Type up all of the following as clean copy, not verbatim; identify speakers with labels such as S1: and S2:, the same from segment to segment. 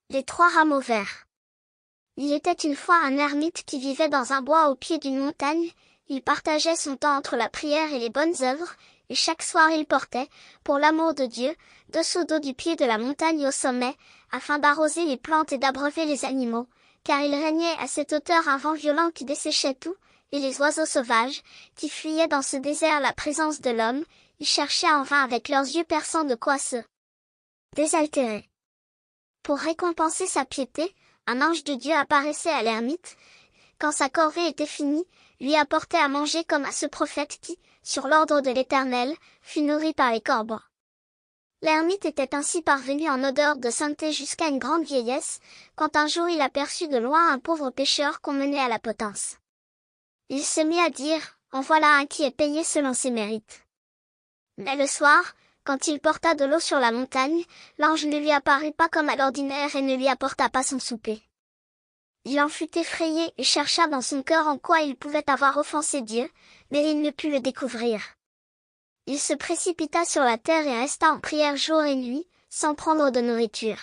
S1: Les trois rameaux verts. Il était une fois un ermite qui vivait dans un bois au pied d'une montagne. Il partageait son temps entre la prière et les bonnes œuvres, et chaque soir il portait, pour l'amour de Dieu, 2 seaux d'eau du pied de la montagne au sommet, afin d'arroser les plantes et d'abreuver les animaux, car il régnait à cette hauteur un vent violent qui desséchait tout, et les oiseaux sauvages, qui fuyaient dans ce désert la présence de l'homme, ils cherchaient en vain avec leurs yeux perçants de quoi se désaltérer. Pour récompenser sa piété, un ange de Dieu apparaissait à l'ermite. Quand sa corvée était finie, lui apportait à manger comme à ce prophète qui, sur l'ordre de l'Éternel, fut nourri par les corbeaux. L'ermite était ainsi parvenu en odeur de sainteté jusqu'à une grande vieillesse, quand un jour il aperçut de loin un pauvre pêcheur qu'on menait à la potence. Il se mit à dire, en voilà un qui est payé selon ses mérites. Mais le soir, quand il porta de l'eau sur la montagne, l'ange ne lui apparut pas comme à l'ordinaire et ne lui apporta pas son souper. Il en fut effrayé et chercha dans son cœur en quoi il pouvait avoir offensé Dieu, mais il ne put le découvrir. Il se précipita sur la terre et resta en prière jour et nuit, sans prendre de nourriture.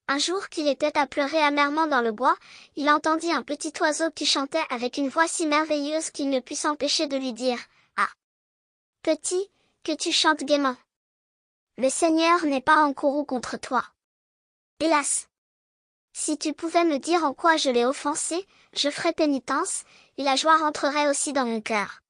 S1: Un jour qu'il était à pleurer amèrement dans le bois, il entendit un petit oiseau qui chantait avec une voix si merveilleuse qu'il ne put s'empêcher de lui dire « Ah, petit, que tu chantes gaiement. Le Seigneur n'est pas en courroux contre toi. Hélas! Si tu pouvais me dire en quoi je l'ai offensé, je ferais pénitence, et la joie rentrerait aussi dans mon cœur. »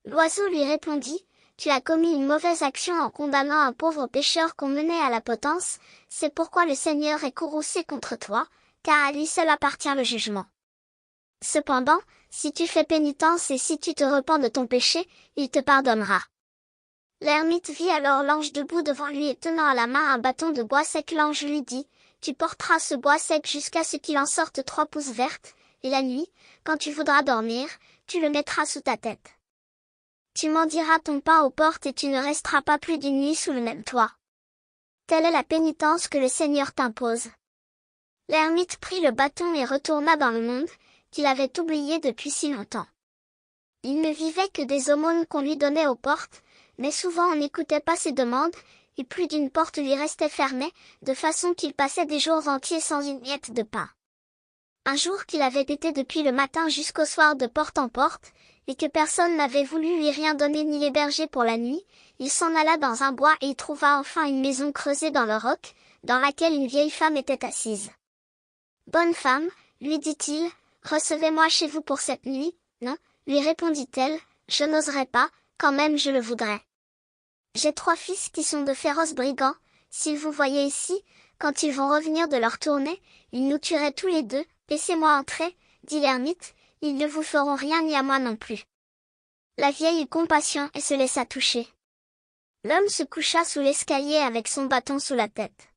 S1: L'oiseau lui répondit, « Tu as commis une mauvaise action en condamnant un pauvre pécheur qu'on menait à la potence, c'est pourquoi le Seigneur est courroucé contre toi, car à lui seul appartient le jugement. Cependant, si tu fais pénitence et si tu te repens de ton péché, il te pardonnera. » L'ermite vit alors l'ange debout devant lui et tenant à la main un bâton de bois sec. L'ange lui dit, « Tu porteras ce bois sec jusqu'à ce qu'il en sorte 3 pouces vertes, et la nuit, quand tu voudras dormir, tu le mettras sous ta tête. Tu mendiras ton pain aux portes et tu ne resteras pas plus d'une nuit sous le même toit. Telle est la pénitence que le Seigneur t'impose. » L'ermite prit le bâton et retourna dans le monde, qu'il avait oublié depuis si longtemps. Il ne vivait que des aumônes qu'on lui donnait aux portes, mais souvent on n'écoutait pas ses demandes, et plus d'une porte lui restait fermée, de façon qu'il passait des jours entiers sans une miette de pain. Un jour qu'il avait été depuis le matin jusqu'au soir de porte en porte, et que personne n'avait voulu lui rien donner ni l'héberger pour la nuit, il s'en alla dans un bois et y trouva enfin une maison creusée dans le roc, dans laquelle une vieille femme était assise. « Bonne femme, lui dit-il, recevez-moi chez vous pour cette nuit. »« Non, lui répondit-elle, je n'oserais pas, quand même je le voudrais. J'ai 3 fils qui sont de féroces brigands, s'ils vous voyaient ici, quand ils vont revenir de leur tournée, ils nous tueraient tous les 2, laissez-moi entrer, dit l'ermite, ils ne vous feront rien ni à moi non plus. » La vieille eut compassion et se laissa toucher. L'homme se coucha sous l'escalier avec son bâton sous la tête.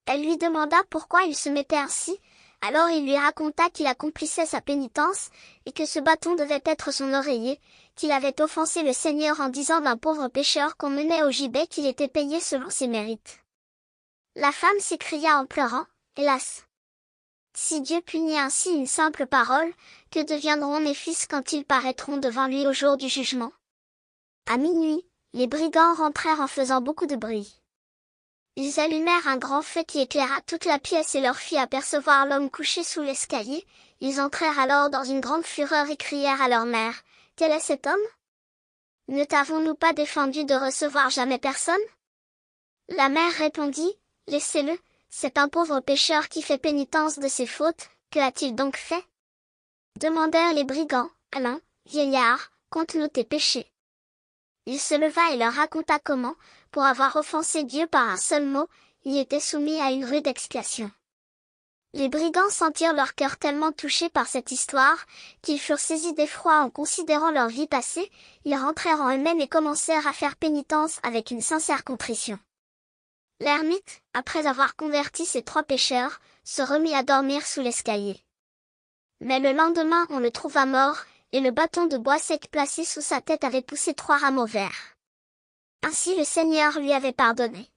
S1: Elle lui demanda pourquoi il se mettait ainsi, alors il lui raconta qu'il accomplissait sa pénitence, et que ce bâton devait être son oreiller, qu'il avait offensé le Seigneur en disant d'un pauvre pécheur qu'on menait au gibet qu'il était payé selon ses mérites. La femme s'écria en pleurant, « Hélas! Si Dieu punit ainsi une simple parole, que deviendront mes fils quand ils paraîtront devant lui au jour du jugement ?» À minuit, les brigands rentrèrent en faisant beaucoup de bruit. Ils allumèrent un grand feu qui éclaira toute la pièce et leur fit apercevoir l'homme couché sous l'escalier. Ils entrèrent alors dans une grande fureur et crièrent à leur mère, « Quel est cet homme? Ne t'avons-nous pas défendu de recevoir jamais personne ?» La mère répondit, « Laissez-le, c'est un pauvre pécheur qui fait pénitence de ses fautes, que a-t-il donc fait ?» Demandèrent les brigands, « Allons, vieillard, conte-nous tes péchés. » Il se leva et leur raconta comment, pour avoir offensé Dieu par un seul mot, il était soumis à une rude expiation. Les brigands sentirent leur cœur tellement touché par cette histoire, qu'ils furent saisis d'effroi en considérant leur vie passée. Ils rentrèrent en eux-mêmes et commencèrent à faire pénitence avec une sincère contrition. L'ermite, après avoir converti ces 3 pécheurs, se remit à dormir sous l'escalier. Mais le lendemain on le trouva mort, et le bâton de bois sec placé sous sa tête avait poussé 3 rameaux verts. Ainsi le Seigneur lui avait pardonné.